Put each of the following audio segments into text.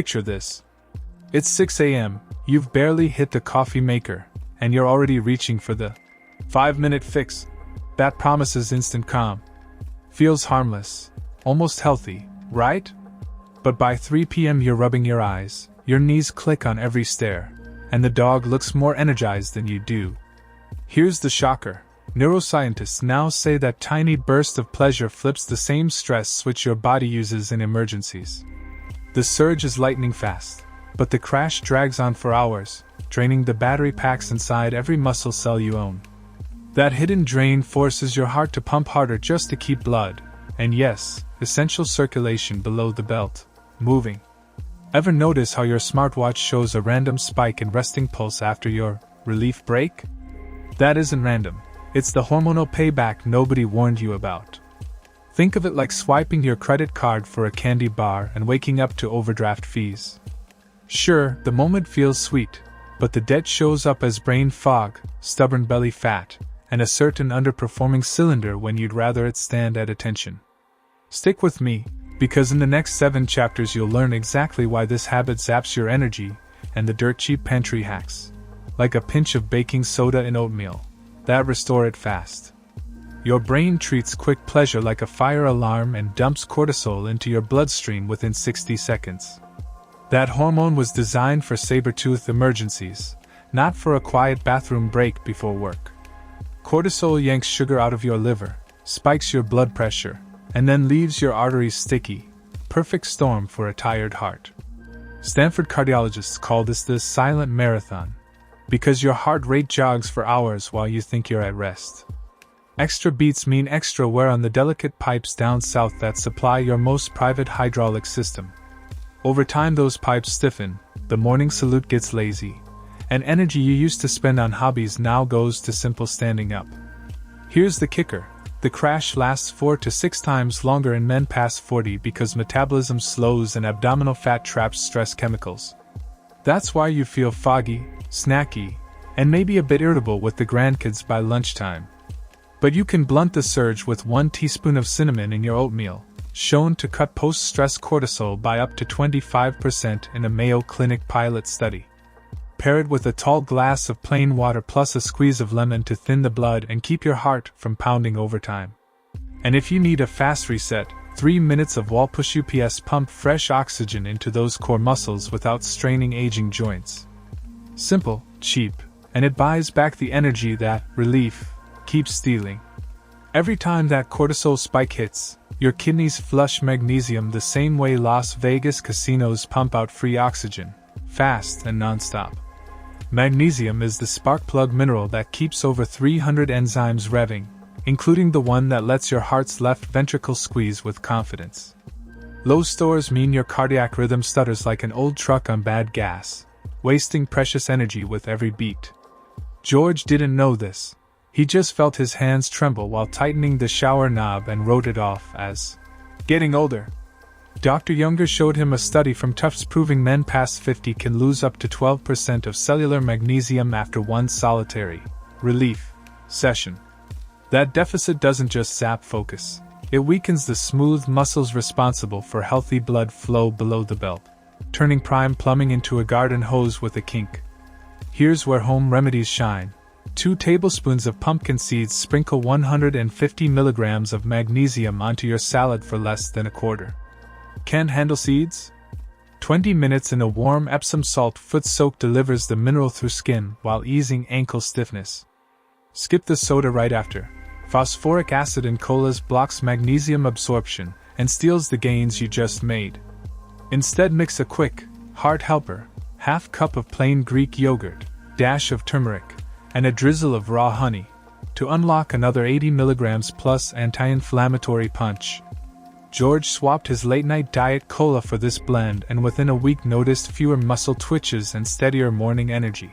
Picture this. It's 6 a.m., you've barely hit the coffee maker, and you're already reaching for the 5-minute fix. That promises instant calm. Feels harmless, almost healthy, right? But by 3 p.m. you're rubbing your eyes, your knees click on every stair, and the dog looks more energized than you do. Here's the shocker. Neuroscientists now say that tiny burst of pleasure flips the same stress switch your body uses in emergencies. The surge is lightning fast, but the crash drags on for hours, draining the battery packs inside every muscle cell you own. That hidden drain forces your heart to pump harder just to keep blood, and yes, essential circulation below the belt, moving. Ever notice how your smartwatch shows a random spike in resting pulse after your relief break? That isn't random. It's the hormonal payback nobody warned you about. Think of it like swiping your credit card for a candy bar and waking up to overdraft fees. Sure, the moment feels sweet, but the debt shows up as brain fog, stubborn belly fat, and a certain underperforming cylinder when you'd rather it stand at attention. Stick with me, because in the next 7 chapters you'll learn exactly why this habit zaps your energy and the dirt cheap pantry hacks, like a pinch of baking soda in oatmeal, that restore it fast. Your brain treats quick pleasure like a fire alarm and dumps cortisol into your bloodstream within 60 seconds. That hormone was designed for saber-tooth emergencies, not for a quiet bathroom break before work. Cortisol yanks sugar out of your liver, spikes your blood pressure, and then leaves your arteries sticky. Perfect storm for a tired heart. Stanford cardiologists call this the silent marathon, because your heart rate jogs for hours while you think you're at rest. Extra beats mean extra wear on the delicate pipes down south that supply your most private hydraulic system. Over time those pipes stiffen, the morning salute gets lazy, and energy you used to spend on hobbies now goes to simple standing up. Here's the kicker. The crash lasts 4 to 6 times longer in men past 40 because metabolism slows and abdominal fat traps stress chemicals. That's why you feel foggy, snacky, and maybe a bit irritable with the grandkids by lunchtime. But you can blunt the surge with 1 teaspoon of cinnamon in your oatmeal, shown to cut post-stress cortisol by up to 25% in a Mayo Clinic pilot study. Pair it with a tall glass of plain water plus a squeeze of lemon to thin the blood and keep your heart from pounding overtime. And if you need a fast reset, 3 minutes of wall push UPS pump fresh oxygen into those core muscles without straining aging joints. Simple, cheap, and it buys back the energy that relief keeps stealing. Every time that cortisol spike hits, your kidneys flush magnesium the same way Las Vegas casinos pump out free oxygen, fast and non-stop. Magnesium is the spark plug mineral that keeps over 300 enzymes revving, including the one that lets your heart's left ventricle squeeze with confidence. Low stores mean your cardiac rhythm stutters like an old truck on bad gas, wasting precious energy with every beat. George didn't know this. He just felt his hands tremble while tightening the shower knob and wrote it off as getting older. Dr. Younger showed him a study from Tufts proving men past 50 can lose up to 12% of cellular magnesium after one solitary relief session. That deficit doesn't just sap focus, it weakens the smooth muscles responsible for healthy blood flow below the belt, turning prime plumbing into a garden hose with a kink. Here's where home remedies shine. 2 tablespoons of pumpkin seeds sprinkle 150 milligrams of magnesium onto your salad for less than a quarter. Can't handle seeds? 20 minutes in a warm Epsom salt foot soak delivers the mineral through skin while easing ankle stiffness. Skip the soda right after. Phosphoric acid in colas blocks magnesium absorption and steals the gains you just made. Instead mix a quick, heart helper, half cup of plain Greek yogurt, dash of turmeric, and a drizzle of raw honey, to unlock another 80 milligrams plus anti-inflammatory punch. George swapped his late-night diet cola for this blend and within a week noticed fewer muscle twitches and steadier morning energy.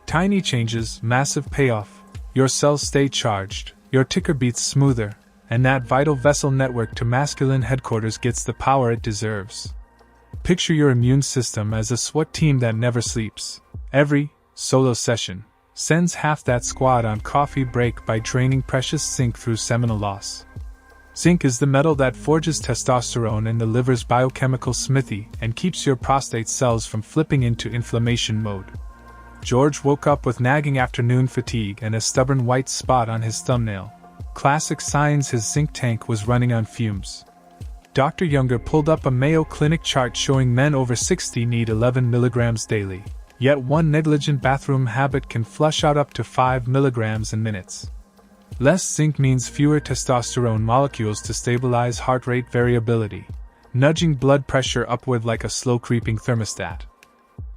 Tiny changes, massive payoff. Your cells stay charged, your ticker beats smoother, and that vital vessel network to masculine headquarters gets the power it deserves. Picture your immune system as a SWAT team that never sleeps. Every solo session sends half that squad on coffee break by draining precious zinc through seminal loss. Zinc is the metal that forges testosterone in the liver's biochemical smithy and keeps your prostate cells from flipping into inflammation mode. George woke up with nagging afternoon fatigue and a stubborn white spot on his thumbnail. Classic signs his zinc tank was running on fumes. Dr. Younger pulled up a Mayo Clinic chart showing men over 60 need 11 milligrams daily, yet one negligent bathroom habit can flush out up to 5 milligrams in minutes. Less zinc means fewer testosterone molecules to stabilize heart rate variability, nudging blood pressure upward like a slow-creeping thermostat.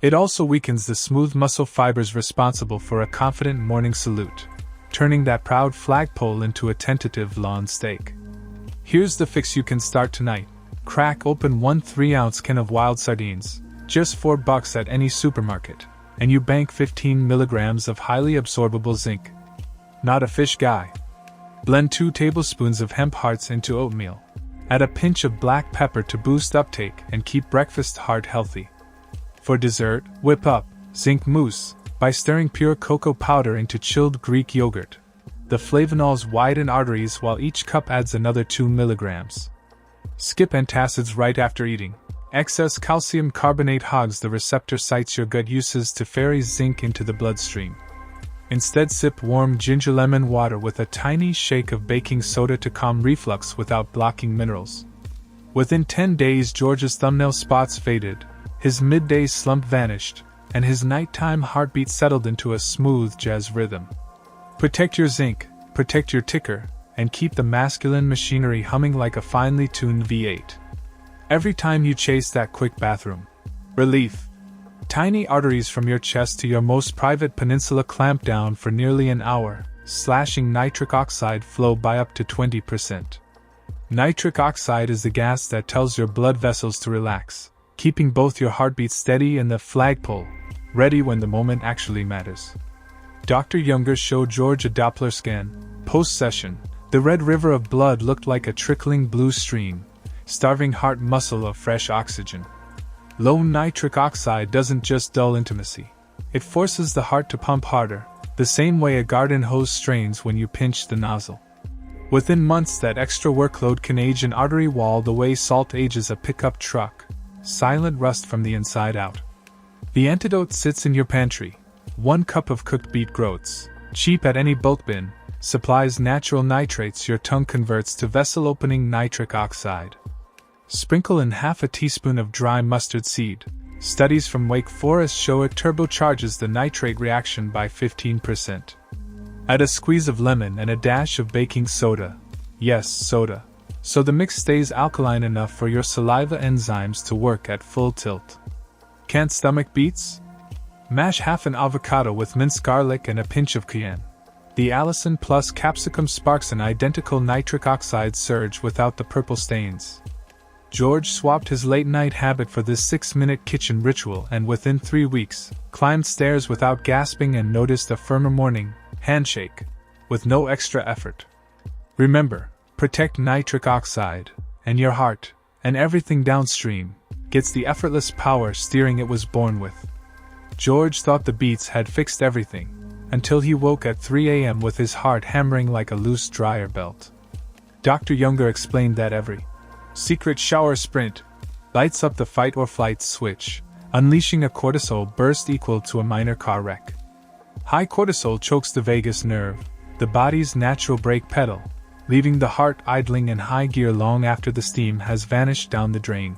It also weakens the smooth muscle fibers responsible for a confident morning salute, turning that proud flagpole into a tentative lawn steak. Here's the fix you can start tonight. Crack open one 3-ounce can of wild sardines, just $4 at any supermarket, and you bank 15 milligrams of highly absorbable zinc. Not a fish guy. Blend 2 tablespoons of hemp hearts into oatmeal. Add a pinch of black pepper to boost uptake and keep breakfast heart healthy. For dessert, whip up zinc mousse by stirring pure cocoa powder into chilled Greek yogurt. The flavonols widen arteries while each cup adds another 2 milligrams. Skip antacids right after eating. Excess calcium carbonate hogs the receptor sites your gut uses to ferry zinc into the bloodstream. Instead, sip warm ginger lemon water with a tiny shake of baking soda to calm reflux without blocking minerals. Within 10 days, George's thumbnail spots faded, his midday slump vanished, and his nighttime heartbeat settled into a smooth jazz rhythm. Protect your zinc, protect your ticker, and keep the masculine machinery humming like a finely tuned V8. Every time you chase that quick bathroom relief, tiny arteries from your chest to your most private peninsula clamp down for nearly an hour, slashing nitric oxide flow by up to 20%. Nitric oxide is the gas that tells your blood vessels to relax, keeping both your heartbeat steady and the flagpole ready when the moment actually matters. Dr. Younger showed George a Doppler scan. Post-session, the red river of blood looked like a trickling blue stream, starving heart muscle of fresh oxygen. Low nitric oxide doesn't just dull intimacy. It forces the heart to pump harder, the same way a garden hose strains when you pinch the nozzle. Within months, that extra workload can age an artery wall the way salt ages a pickup truck. Silent rust from the inside out. The antidote sits in your pantry. 1 cup of cooked beet groats, cheap at any bulk bin, supplies natural nitrates your tongue converts to vessel-opening nitric oxide. Sprinkle in half a teaspoon of dry mustard seed. Studies from Wake Forest show it turbocharges the nitrate reaction by 15%. Add a squeeze of lemon and a dash of baking soda. Yes, soda. So the mix stays alkaline enough for your saliva enzymes to work at full tilt. Can't stomach beets? Mash half an avocado with minced garlic and a pinch of cayenne. The allicin plus capsicum sparks an identical nitric oxide surge without the purple stains. George swapped his late-night habit for this 6-minute kitchen ritual and within 3 weeks, climbed stairs without gasping and noticed a firmer morning handshake, with no extra effort. Remember, protect nitric oxide, and your heart, and everything downstream, gets the effortless power steering it was born with. George thought the beets had fixed everything, until he woke at 3 a.m. with his heart hammering like a loose dryer belt. Dr. Younger explained that every secret shower sprint lights up the fight or flight switch, unleashing a cortisol burst equal to a minor car wreck. High cortisol chokes the vagus nerve, the body's natural brake pedal, leaving the heart idling in high gear long after the steam has vanished down the drain.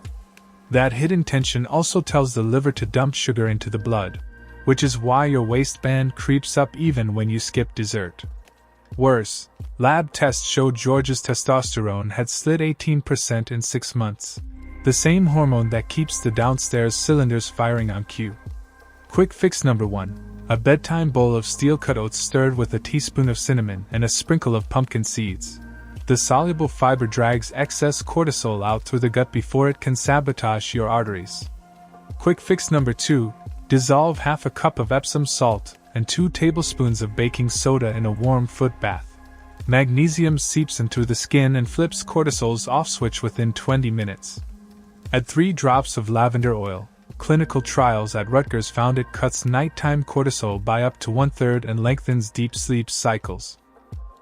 That hidden tension also tells the liver to dump sugar into the blood, which is why your waistband creeps up even when you skip dessert. Worse, lab tests showed George's testosterone had slid 18% in 6 months, the same hormone that keeps the downstairs cylinders firing on cue. Quick fix number 1: a bedtime bowl of steel-cut oats stirred with a teaspoon of cinnamon and a sprinkle of pumpkin seeds. The soluble fiber drags excess cortisol out through the gut before it can sabotage your arteries. Quick fix number 2: dissolve half a cup of Epsom salt and 2 tablespoons of baking soda in a warm foot bath. Magnesium seeps into the skin and flips cortisol's off switch within 20 minutes. Add 3 drops of lavender oil. Clinical trials at Rutgers found it cuts nighttime cortisol by up to 1/3 and lengthens deep sleep cycles.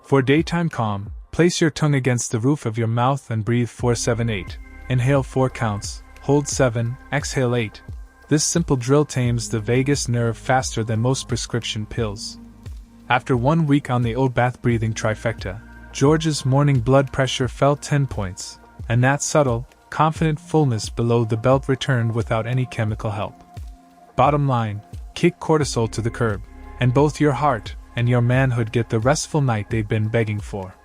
For daytime calm, Place your tongue against the roof of your mouth and breathe 4-7-8. Inhale 4 counts, hold 7, exhale 8. This simple drill tames the vagus nerve faster than most prescription pills. After 1 week on the old bath breathing trifecta, George's morning blood pressure fell 10 points, and that subtle, confident fullness below the belt returned without any chemical help. Bottom line, kick cortisol to the curb, and both your heart and your manhood get the restful night they've been begging for.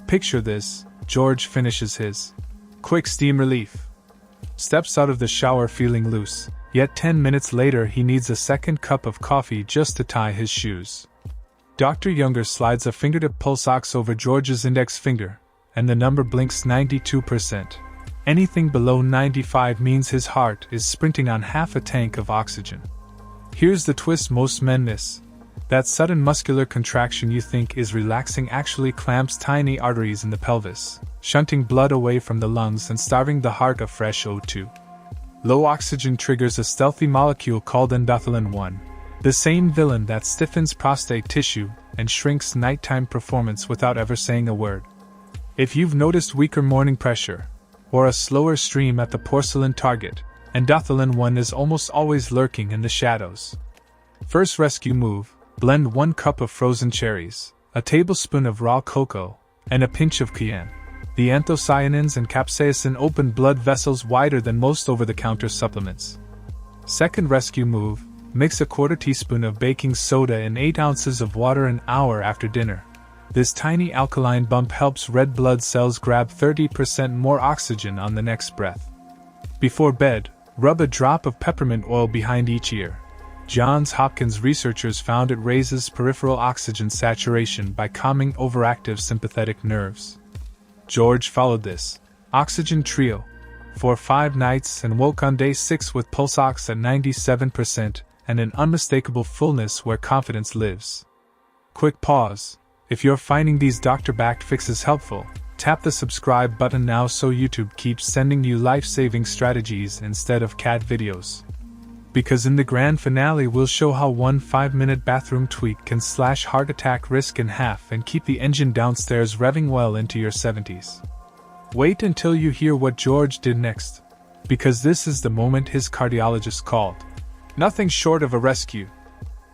Picture this: George finishes his quick steam relief, steps out of the shower feeling loose, yet 10 minutes later he needs a second cup of coffee just to tie his shoes. Dr. Younger slides a fingertip pulse ox over George's index finger, and the number blinks 92%. Anything below 95 means his heart is sprinting on half a tank of oxygen. Here's the twist most men miss. That sudden muscular contraction you think is relaxing actually clamps tiny arteries in the pelvis, shunting blood away from the lungs and starving the heart of fresh O2. Low oxygen triggers a stealthy molecule called endothelin-1, the same villain that stiffens prostate tissue and shrinks nighttime performance without ever saying a word. If you've noticed weaker morning pressure, or a slower stream at the porcelain target, endothelin-1 is almost always lurking in the shadows. First rescue move: blend 1 cup of frozen cherries, a tablespoon of raw cocoa, and a pinch of cayenne. The anthocyanins and capsaicin open blood vessels wider than most over-the-counter supplements. Second rescue move: mix a 1/4 teaspoon of baking soda in 8 ounces of water an hour after dinner. This tiny alkaline bump helps red blood cells grab 30% more oxygen on the next breath. Before bed, rub a drop of peppermint oil behind each ear. Johns Hopkins researchers found it raises peripheral oxygen saturation by calming overactive sympathetic nerves. George followed this oxygen trio for 5 nights and woke on day 6 with pulse ox at 97% and an unmistakable fullness where confidence lives. Quick pause. If you're finding these doctor-backed fixes helpful, tap the subscribe button now so YouTube keeps sending you life-saving strategies instead of cat videos. Because in the grand finale we'll show how one 5-minute bathroom tweak can slash heart attack risk in half and keep the engine downstairs revving well into your 70s. Wait until you hear what George did next, because this is the moment his cardiologist called. Nothing short of a rescue.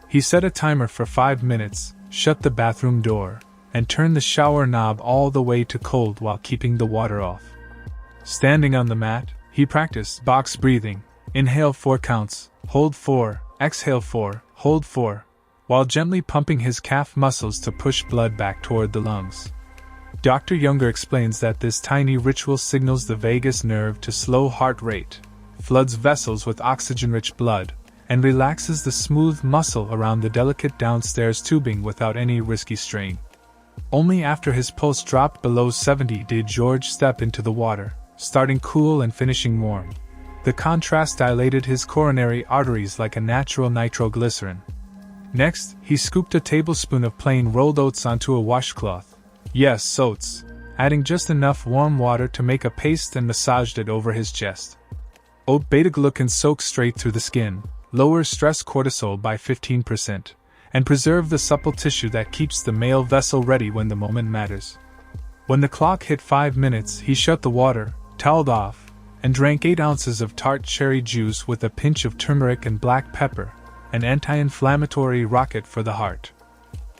He set a timer for 5 minutes, shut the bathroom door, and turned the shower knob all the way to cold while keeping the water off. Standing on the mat, he practiced box breathing. Inhale 4 counts, hold 4, exhale 4, hold 4, while gently pumping his calf muscles to push blood back toward the lungs. Dr. Younger explains that this tiny ritual signals the vagus nerve to slow heart rate, floods vessels with oxygen-rich blood, and relaxes the smooth muscle around the delicate downstairs tubing without any risky strain. Only after his pulse dropped below 70 did George step into the water, starting cool and finishing warm. The contrast dilated his coronary arteries like a natural nitroglycerin. Next, he scooped a tablespoon of plain rolled oats onto a washcloth. Yes, oats, adding just enough warm water to make a paste and massaged it over his chest. Oat beta-glucan soaks straight through the skin, lowers stress cortisol by 15%, and preserve the supple tissue that keeps the male vessel ready when the moment matters. When the clock hit 5 minutes, he shut the water, toweled off, and drank 8 ounces of tart cherry juice with a pinch of turmeric and black pepper, an anti-inflammatory rocket for the heart.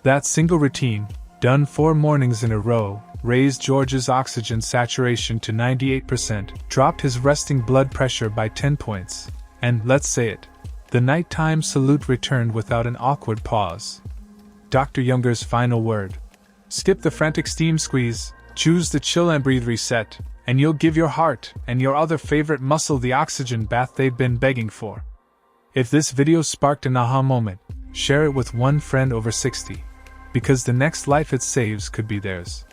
That single routine, done 4 mornings in a row, raised George's oxygen saturation to 98%, dropped his resting blood pressure by 10 points, and, let's say it, the nighttime salute returned without an awkward pause. Dr. Younger's final word: skip the frantic steam squeeze, choose the chill and breathe reset, and you'll give your heart and your other favorite muscle the oxygen bath they've been begging for. If this video sparked an aha moment, share it with one friend over 60, because the next life it saves could be theirs.